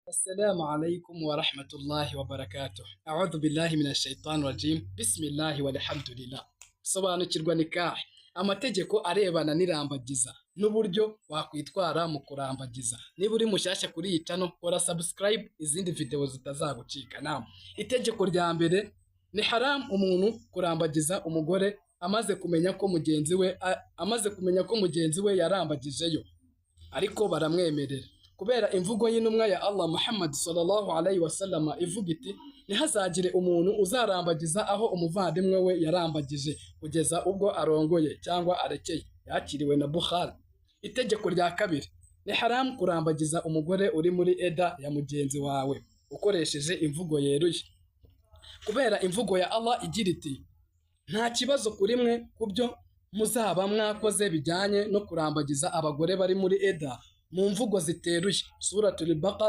السلام عليكم ورحمة الله وبركاته. أعوذ بالله من الشيطان الرجيم. بسم الله والحمد لله. Sobanukirwa nikahe amategeko arebana n'irambagiza n'uburyo wakwitwara mu kurambagiza. Niba uri mushyashya kuri iyi channel, kora subscribe izindi video zitazagucika. Naam, itegeko rya mbere ni haram umuntu kurambagiza umugore amaze kumenya ko mugenzi we yarambagijeyo, ariko baramwemerera kubera imvugo y'intumwa ya Allah Muhammad sallallahu alayhi wasallam ivuga iti ntihazagire umuntu uzarambagiza aho umuvandimwe we yarambagije kugeza ubwo arongoye cyangwa arekeye. Yakiriwe na Bukhari. Itegeko rya kabiri ni haram kurambagiza umugore uri muri eda ya mugenzi wawe ukoresheje imvugo yeruye, kubera imvugo ya Allah igira iti nta kibazo kuri mwe kubyo muzaba mwakoze bijyanye no kurambagiza abagore bari muri eda mu mvugo ziteruye. Suratul Baqara